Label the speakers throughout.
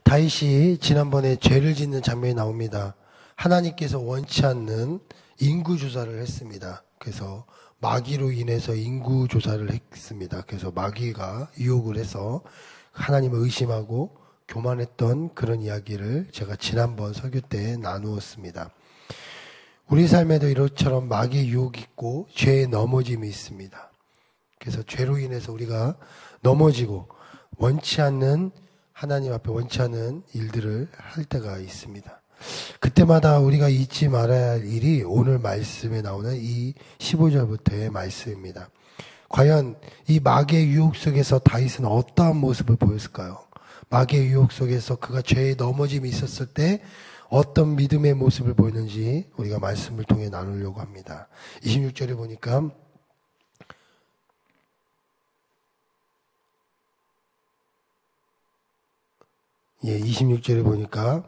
Speaker 1: 다윗이 지난번에 죄를 짓는 장면이 나옵니다. 하나님께서 원치 않는 인구 조사를 했습니다. 그래서 마귀로 인해서 인구 조사를 했습니다. 그래서 마귀가 유혹을 해서 하나님을 의심하고 교만했던 그런 이야기를 제가 지난번 설교 때 나누었습니다. 우리 삶에도 이렇처럼 마귀의 유혹이 있고 죄의 넘어짐이 있습니다. 그래서 죄로 인해서 우리가 넘어지고 원치 않는 하나님 앞에 원치 않은 일들을 할 때가 있습니다. 그때마다 우리가 잊지 말아야 할 일이 오늘 말씀에 나오는 이 15절부터의 말씀입니다. 과연 이 마귀의 유혹 속에서 다윗은 어떠한 모습을 보였을까요? 마귀의 유혹 속에서 그가 죄의 넘어짐이 있었을 때 어떤 믿음의 모습을 보이는지 우리가 말씀을 통해 나누려고 합니다. 26절에 보니까 예, 26절에 보니까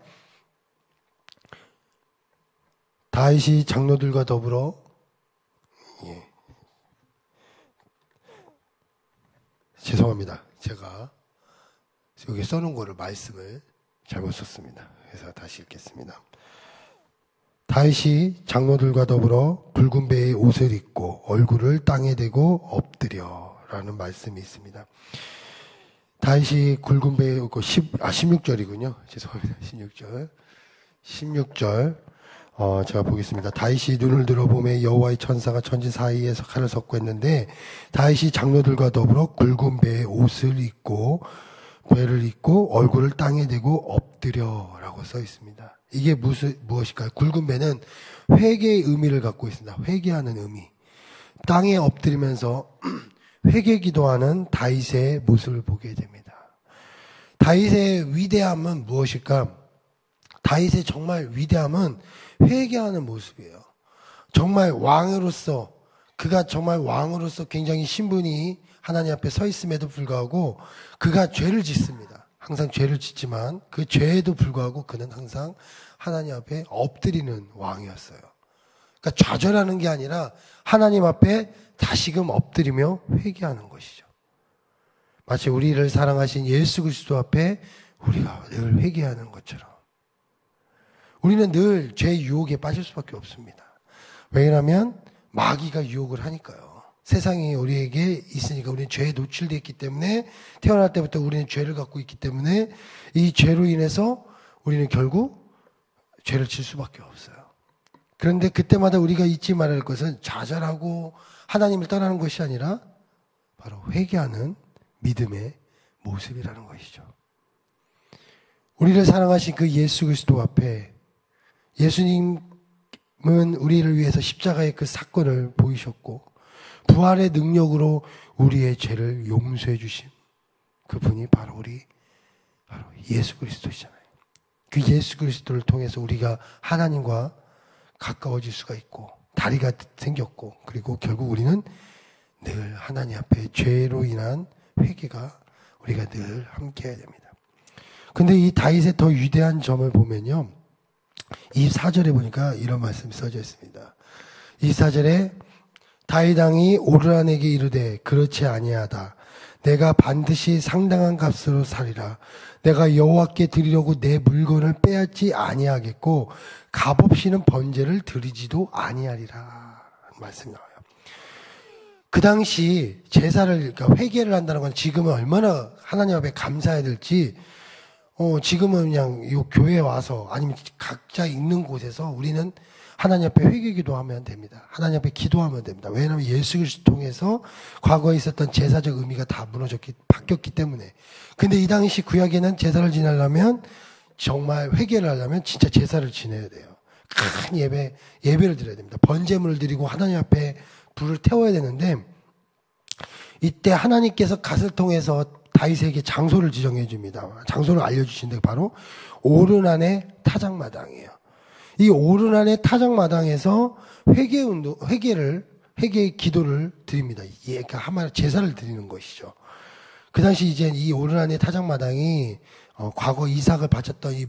Speaker 1: 다윗이 장로들과 더불어 죄송합니다. 제가 여기 써놓은 거를 말씀을 잘못 썼습니다. 그래서 다시 읽겠습니다. 다윗이 장로들과 더불어 붉은 배의 옷을 입고 얼굴을 땅에 대고 엎드려 라는 말씀이 있습니다. 다윗이 굵은 배에 입고 16절이군요. 죄송합니다. 16절 제가 보겠습니다. 다윗이 눈을 들어보매 여호와의 천사가 천지 사이에서 칼을 섞고 했는데 다윗이 장로들과 더불어 굵은 배의 옷을 입고 배를 입고 얼굴을 땅에 대고 엎드려라고 써 있습니다. 이게 무엇일까요? 굵은 배는 회개의 의미를 갖고 있습니다. 회개하는 의미. 땅에 엎드리면서 회개 기도하는 다윗의 모습을 보게 됩니다. 다윗의 위대함은 무엇일까? 다윗의 정말 위대함은 회개하는 모습이에요. 정말 왕으로서 그가 정말 왕으로서 굉장히 신분이 하나님 앞에 서 있음에도 불구하고 그가 죄를 짓습니다. 항상 죄를 짓지만 그 죄에도 불구하고 그는 항상 하나님 앞에 엎드리는 왕이었어요. 그러니까 좌절하는 게 아니라 하나님 앞에 다시금 엎드리며 회개하는 것이죠. 마치 우리를 사랑하신 예수 그리스도 앞에 우리가 늘 회개하는 것처럼 우리는 늘 죄의 유혹에 빠질 수밖에 없습니다. 왜냐하면 마귀가 유혹을 하니까요. 세상이 우리에게 있으니까 우리는 죄에 노출되어 있기 때문에 태어날 때부터 우리는 죄를 갖고 있기 때문에 이 죄로 인해서 우리는 결국 죄를 질 수밖에 없어요. 그런데 그때마다 우리가 잊지 말아야 할 것은 좌절하고 하나님을 떠나는 것이 아니라 바로 회개하는 믿음의 모습이라는 것이죠. 우리를 사랑하신 그 예수 그리스도 앞에 예수님은 우리를 위해서 십자가의 그 사건을 보이셨고 부활의 능력으로 우리의 죄를 용서해 주신 그분이 바로 예수 그리스도시잖아요. 그 예수 그리스도를 통해서 우리가 하나님과 가까워질 수가 있고 다리가 생겼고 그리고 결국 우리는 늘 하나님 앞에 죄로 인한 회개가 우리가 늘 함께 해야 됩니다. 근데 이 다윗의 더 위대한 점을 보면요. 24절에 보니까 이런 말씀이 써져 있습니다. 24절에 다윗 왕이 오르라에게 이르되 그렇지 아니하다. 내가 반드시 상당한 값으로 사리라. 내가 여호와께 드리려고 내 물건을 빼앗지 아니하겠고 값없이는 번제를 드리지도 아니하리라. 말씀이 나와요. 그 당시 제사를 그러니까 회개를 한다는 건 지금은 얼마나 하나님 앞에 감사해야 될지 지금은 그냥 이 교회에 와서 아니면 각자 있는 곳에서 우리는 하나님 앞에 회개 기도하면 됩니다. 하나님 앞에 기도하면 됩니다. 왜냐하면 예수 그리스도 통해서 과거에 있었던 제사적 의미가 다 바뀌었기 때문에. 근데 이 당시 구약에는 제사를 지내려면 정말 회개를 하려면 진짜 제사를 지내야 돼요. 큰 예배를 드려야 됩니다. 번제물을 드리고 하나님 앞에 불을 태워야 되는데 이때 하나님께서 갓을 통해서 다윗에게 장소를 지정해 줍니다. 장소를 알려주신 데가 바로 오르난의 타작마당이에요. 이 오르난의 타작마당에서 회개의 기도를 드립니다. 그러니까 한마디로 제사를 드리는 것이죠. 그 당시 이제 이 오르난의 타작마당이 과거 이삭을 바쳤던 이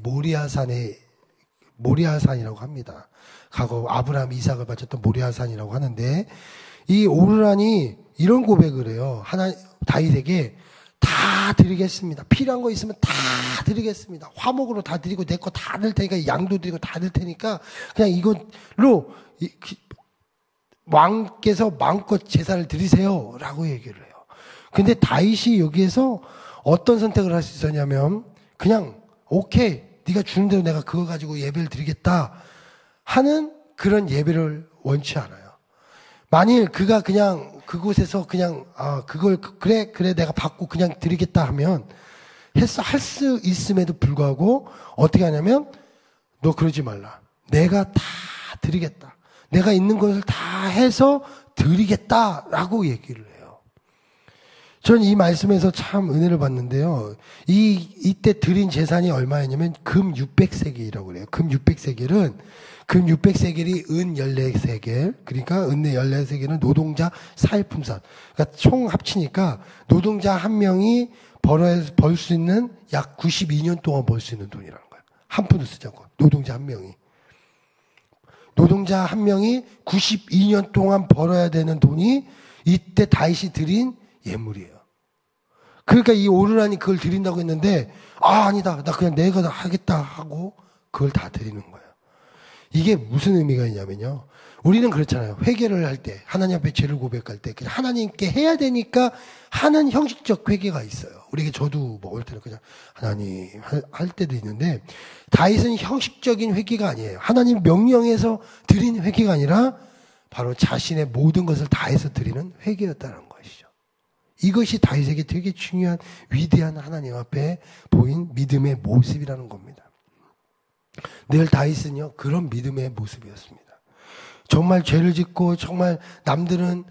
Speaker 1: 모리아산이라고 합니다. 과거 아브라함 이삭을 바쳤던 모리아산이라고 하는데 이 오르난이 이런 고백을 해요. 다윗에게 다 드리겠습니다. 필요한 거 있으면 다 드리겠습니다. 화목으로 다 드리고 내 거 다 들 테니까 양도 드리고 다 들 테니까 그냥 이걸로 왕께서 마음껏 제사를 드리세요 라고 얘기를 해요. 근데 다윗이 여기에서 어떤 선택을 할 수 있었냐면 그냥 오케이 네가 주는 대로 내가 그거 가지고 예배를 드리겠다 하는 그런 예배를 원치 않아요. 만일 그가 그냥 그곳에서 그냥 그걸 그래 내가 받고 그냥 드리겠다 하면 할 수 있음에도 불구하고 어떻게 하냐면 너 그러지 말라. 내가 다 드리겠다. 내가 있는 것을 다 해서 드리겠다라고 얘기를 해요. 저는 이 말씀에서 참 은혜를 받는데요. 이때 드린 재산이 얼마였냐면 금 600세겔이라고 그래요. 금 600세겔은 금 600세겔이 은 14세겔, 그러니까 은 14세겔은 노동자 사회품산. 그러니까 총 합치니까 노동자 한 명이 벌 수 있는 약 92년 동안 벌 수 있는 돈이라는 거예요. 한 푼을 쓰자고. 노동자 한 명이. 노동자 한 명이 92년 동안 벌어야 되는 돈이 이때 다윗이 드린 예물이에요. 그러니까 이 오르라니 그걸 드린다고 했는데 아니다. 나 그냥 내가 다 하겠다 하고 그걸 다 드리는 거예요. 이게 무슨 의미가 있냐면요. 우리는 그렇잖아요. 회개를 할 때, 하나님 앞에 죄를 고백할 때 그냥 하나님께 해야 되니까 하는 형식적 회개가 있어요. 우리에게 저도 먹을 때는 그냥 하나님 할 때도 있는데 다윗은 형식적인 회개가 아니에요. 하나님 명령해서 드린 회개가 아니라 바로 자신의 모든 것을 다해서 드리는 회개였다는 것이죠. 이것이 다윗에게 되게 중요한 위대한 하나님 앞에 보인 믿음의 모습이라는 겁니다. 늘 다윗은요 그런 믿음의 모습이었습니다. 정말 죄를 짓고 정말 남들은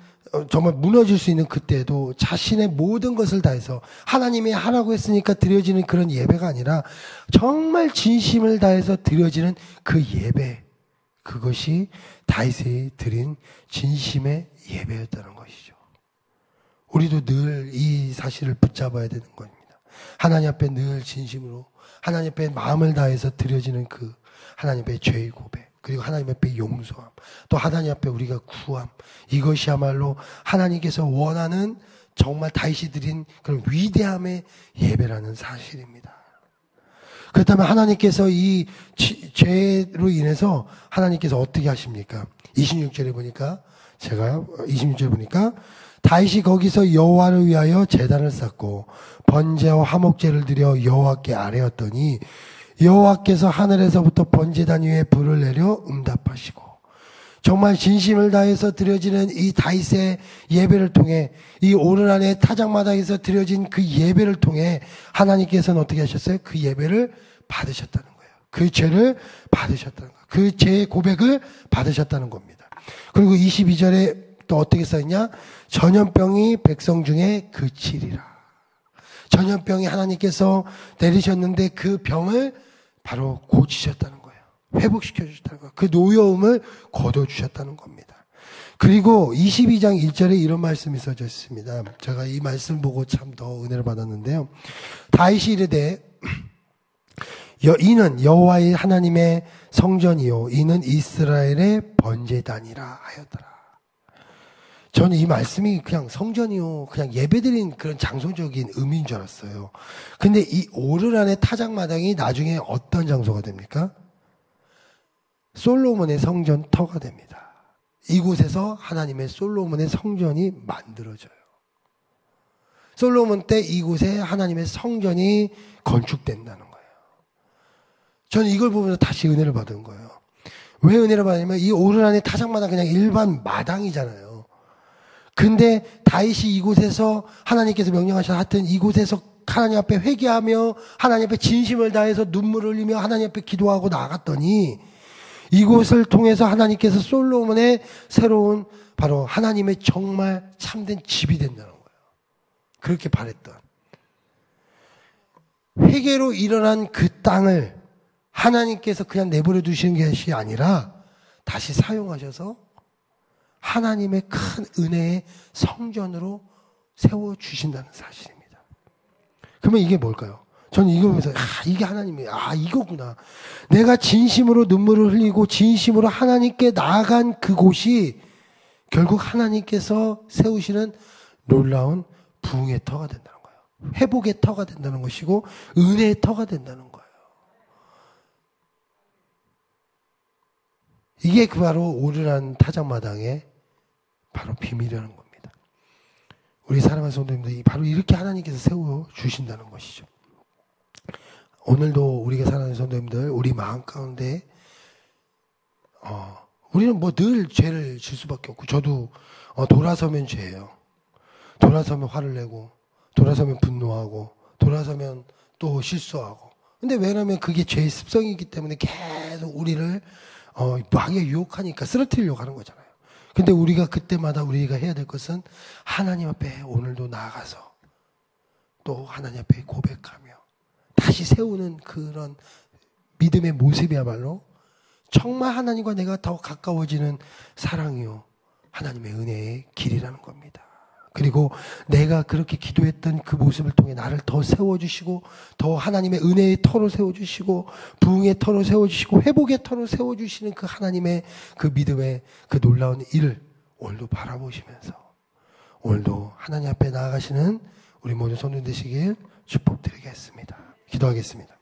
Speaker 1: 정말 무너질 수 있는 그때도 자신의 모든 것을 다해서 하나님이 하라고 했으니까 드려지는 그런 예배가 아니라 정말 진심을 다해서 드려지는 그 예배, 그것이 다윗이 드린 진심의 예배였다는 것이죠. 우리도 늘 이 사실을 붙잡아야 되는 겁니다. 하나님 앞에 늘 진심으로 하나님 앞에 마음을 다해서 드려지는 그 하나님 앞에 죄의 고백, 그리고 하나님 앞에 용서함, 또 하나님 앞에 우리가 구함, 이것이야말로 하나님께서 원하는 정말 다윗이 드린 그런 위대함의 예배라는 사실입니다. 그렇다면 하나님께서 이 죄로 인해서 하나님께서 어떻게 하십니까? 26절에 보니까 제가 26절에 보니까 다윗이 거기서 여호와를 위하여 제단을 쌓고 번제와 화목제를 드려 여호와께 아뢰었더니 여호와께서 하늘에서부터 번제단 위에 불을 내려 응답하시고, 정말 진심을 다해서 드려지는 이 다윗의 예배를 통해, 이 오르난의 타작마당에서 드려진 그 예배를 통해 하나님께서는 어떻게 하셨어요? 그 예배를 받으셨다는 거예요. 그 죄를 받으셨다는 거예요. 그 죄의 고백을 받으셨다는 겁니다. 그리고 22절에 또 어떻게 써있냐? 전염병이 백성 중에 그치리라. 전염병이 하나님께서 내리셨는데 그 병을 바로 고치셨다는 거예요. 회복시켜 주셨다는 거예요. 그 노여움을 거둬주셨다는 겁니다. 그리고 22장 1절에 이런 말씀이 써져 있습니다. 제가 이 말씀 보고 참 더 은혜를 받았는데요. 다윗이 이르되 이는 여호와의 하나님의 성전이요 이는 이스라엘의 번제단이라 하였더라. 저는 이 말씀이 그냥 성전이요, 그냥 예배드린 그런 장소적인 의미인 줄 알았어요. 근데 이 오르란의 타작마당이 나중에 어떤 장소가 됩니까? 솔로몬의 성전터가 됩니다. 이곳에서 하나님의 솔로몬의 성전이 만들어져요. 솔로몬 때 이곳에 하나님의 성전이 건축된다는 거예요. 저는 이걸 보면서 다시 은혜를 받은 거예요. 왜 은혜를 받냐면 이 오르란의 타작마당 그냥 일반 마당이잖아요. 근데 다윗이 이곳에서 하나님께서 명령하셔서 하여튼 이곳에서 하나님 앞에 회개하며 하나님 앞에 진심을 다해서 눈물을 흘리며 하나님 앞에 기도하고 나갔더니 이곳을 통해서 하나님께서 솔로몬의 새로운 바로 하나님의 정말 참된 집이 된다는 거예요. 그렇게 바랬던. 회개로 일어난 그 땅을 하나님께서 그냥 내버려 두시는 것이 아니라 다시 사용하셔서 하나님의 큰 은혜의 성전으로 세워주신다는 사실입니다. 그러면 이게 뭘까요? 저는 이거 보면서 이게 하나님이에요. 이거구나. 내가 진심으로 눈물을 흘리고 진심으로 하나님께 나아간 그곳이 결국 하나님께서 세우시는 놀라운 부흥의 터가 된다는 거예요. 회복의 터가 된다는 것이고 은혜의 터가 된다는 거예요. 이게 바로 오르란 타작마당의 바로 비밀이라는 겁니다. 우리 사랑하는 성도님들, 바로 이렇게 하나님께서 세워주신다는 것이죠. 오늘도 우리가 사랑하는 성도님들, 우리 마음 가운데 우리는 뭐 늘 죄를 질 수밖에 없고, 저도 돌아서면 죄예요. 돌아서면 화를 내고, 돌아서면 분노하고, 돌아서면 또 실수하고. 근데 왜냐면 그게 죄의 습성이기 때문에 계속 우리를 마귀가 유혹하니까 쓰러뜨리려고 하는 거잖아요. 근데 우리가 그때마다 우리가 해야 될 것은 하나님 앞에 오늘도 나아가서 또 하나님 앞에 고백하며 다시 세우는 그런 믿음의 모습이야말로 정말 하나님과 내가 더 가까워지는 사랑이요, 하나님의 은혜의 길이라는 겁니다. 그리고 내가 그렇게 기도했던 그 모습을 통해 나를 더 세워주시고, 더 하나님의 은혜의 터로 세워주시고, 부흥의 터로 세워주시고, 회복의 터로 세워주시는 그 하나님의 그 믿음의 그 놀라운 일을 오늘도 바라보시면서 오늘도 하나님 앞에 나아가시는 우리 모든 성도 되시길 축복드리겠습니다. 기도하겠습니다.